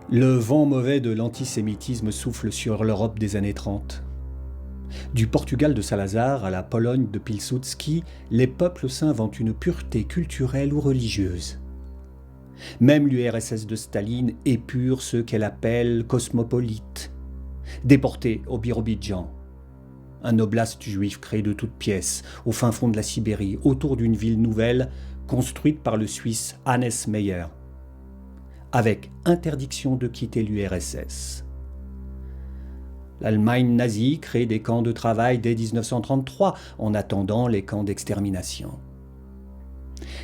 Le vent mauvais de l'antisémitisme souffle sur l'Europe des années 30. Du Portugal de Salazar à la Pologne de Pilsudski, les peuples s'inventent une pureté culturelle ou religieuse. Même l'URSS de Staline épure ceux qu'elle appelle cosmopolites. Déportés au Birobidjan, un oblast juif créé de toutes pièces, au fin fond de la Sibérie, autour d'une ville nouvelle construite par le Suisse Hannes Meyer, avec interdiction de quitter l'URSS. L'Allemagne nazie crée des camps de travail dès 1933, en attendant les camps d'extermination.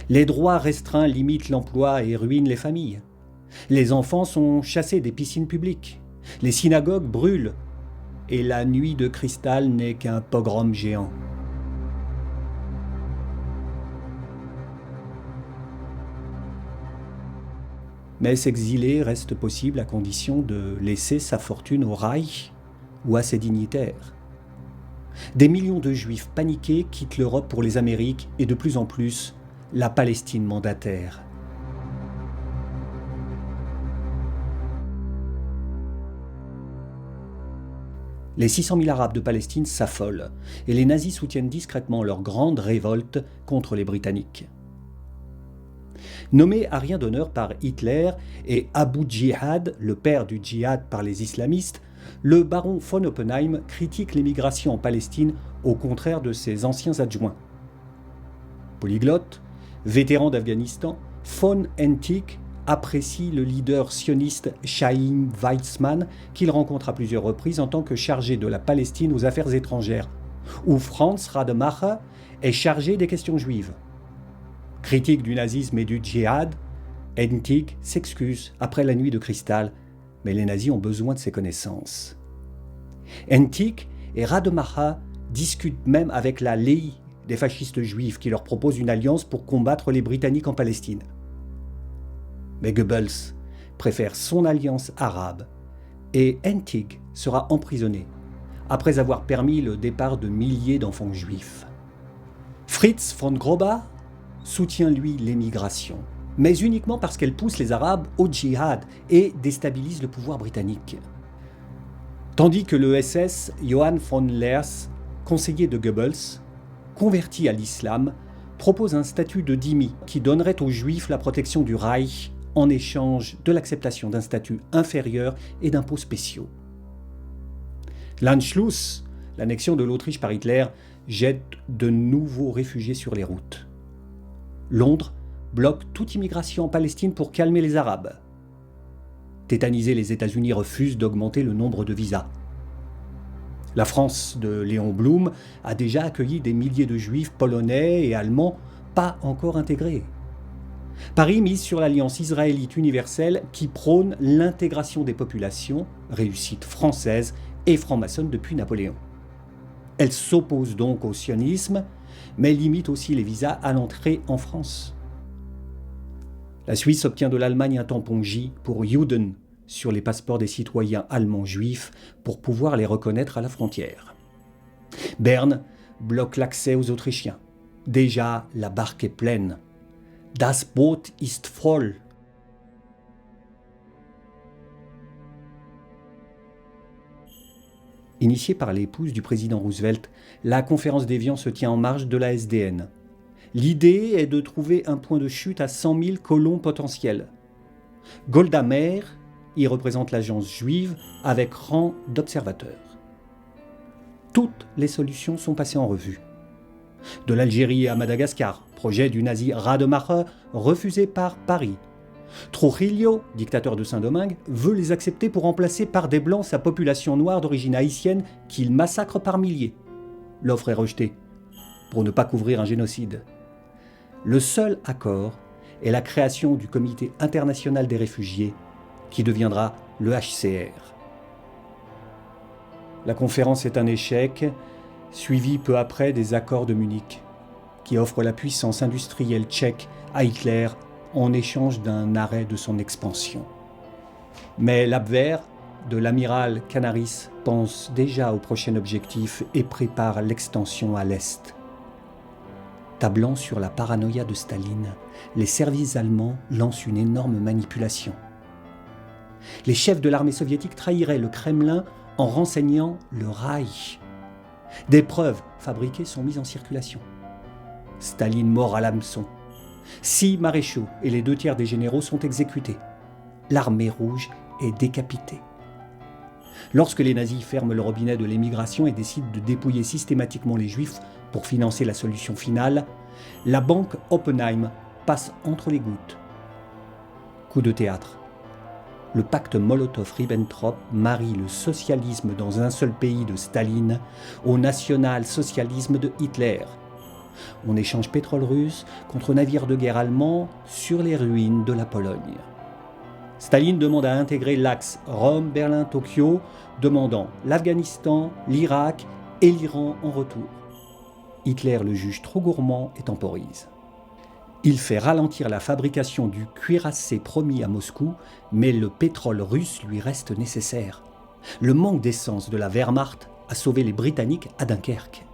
Les droits restreints limitent l'emploi et ruinent les familles. Les enfants sont chassés des piscines publiques. Les synagogues brûlent. Et la nuit de cristal n'est qu'un pogrom géant. Mais s'exiler reste possible à condition de laisser sa fortune au Reich ou à ses dignitaires. Des millions de Juifs paniqués quittent l'Europe pour les Amériques et de plus en plus la Palestine mandataire. Les 600 000 Arabes de Palestine s'affolent et les nazis soutiennent discrètement leur grande révolte contre les Britanniques. Nommé à rien d'honneur par Hitler et Abu Djihad, le père du djihad par les islamistes, le baron von Oppenheim critique l'émigration en Palestine au contraire de ses anciens adjoints. Polyglotte, vétéran d'Afghanistan, von Hentig apprécie le leader sioniste Chaim Weizmann qu'il rencontre à plusieurs reprises en tant que chargé de la Palestine aux affaires étrangères, où Franz Rademacher est chargé des questions juives. Critique du nazisme et du djihad, Hentig s'excuse après la nuit de cristal, mais les nazis ont besoin de ses connaissances. Hentig et Rademacher discutent même avec la Lehi des fascistes juifs qui leur proposent une alliance pour combattre les Britanniques en Palestine. Mais Goebbels préfère son alliance arabe et Hentig sera emprisonné après avoir permis le départ de milliers d'enfants juifs. Fritz von Grobart soutient lui l'émigration, mais uniquement parce qu'elle pousse les Arabes au djihad et déstabilise le pouvoir britannique. Tandis que le SS Johann von Leers, conseiller de Goebbels, converti à l'islam, propose un statut de dhimmi qui donnerait aux Juifs la protection du Reich en échange de l'acceptation d'un statut inférieur et d'impôts spéciaux. L'Anschluss, l'annexion de l'Autriche par Hitler, jette de nouveaux réfugiés sur les routes. Londres bloque toute immigration en Palestine pour calmer les Arabes. Tétanisés, les États-Unis refusent d'augmenter le nombre de visas. La France de Léon Blum a déjà accueilli des milliers de Juifs polonais et allemands pas encore intégrés. Paris mise sur l'alliance israélite universelle qui prône l'intégration des populations, réussite française et franc-maçonne depuis Napoléon. Elle s'oppose donc au sionisme, mais limite aussi les visas à l'entrée en France. La Suisse obtient de l'Allemagne un tampon J pour Juden sur les passeports des citoyens allemands juifs pour pouvoir les reconnaître à la frontière. Berne bloque l'accès aux Autrichiens. Déjà, la barque est pleine. Das Boot ist voll. Initiée par l'épouse du président Roosevelt, la conférence d'Évian se tient en marge de la SDN. L'idée est de trouver un point de chute à 100 000 colons potentiels. Golda Meir y représente l'agence juive avec rang d'observateur. Toutes les solutions sont passées en revue. De l'Algérie à Madagascar, projet du nazi Rademacher refusé par Paris. Trujillo, dictateur de Saint-Domingue, veut les accepter pour remplacer par des blancs sa population noire d'origine haïtienne qu'il massacre par milliers. L'offre est rejetée, pour ne pas couvrir un génocide. Le seul accord est la création du Comité international des réfugiés, qui deviendra le HCR. La conférence est un échec, suivi peu après des accords de Munich, qui offrent la puissance industrielle tchèque à Hitler en échange d'un arrêt de son expansion. Mais l'Abwehr de l'amiral Canaris pense déjà au prochain objectif et prépare l'extension à l'Est. Tablant sur la paranoïa de Staline, les services allemands lancent une énorme manipulation. Les chefs de l'armée soviétique trahiraient le Kremlin en renseignant le Reich. Des preuves fabriquées sont mises en circulation. Staline mord à l'hameçon. 6 maréchaux et les 2 tiers des généraux sont exécutés. L'armée rouge est décapitée. Lorsque les nazis ferment le robinet de l'émigration et décident de dépouiller systématiquement les juifs pour financer la solution finale, la banque Oppenheim passe entre les gouttes. Coup de théâtre. Le pacte Molotov-Ribbentrop marie le socialisme dans un seul pays de Staline au national-socialisme de Hitler. On échange pétrole russe contre navires de guerre allemands sur les ruines de la Pologne. Staline demande à intégrer l'axe Rome-Berlin-Tokyo, demandant l'Afghanistan, l'Irak et l'Iran en retour. Hitler le juge trop gourmand et temporise. Il fait ralentir la fabrication du cuirassé promis à Moscou, mais le pétrole russe lui reste nécessaire. Le manque d'essence de la Wehrmacht a sauvé les Britanniques à Dunkerque.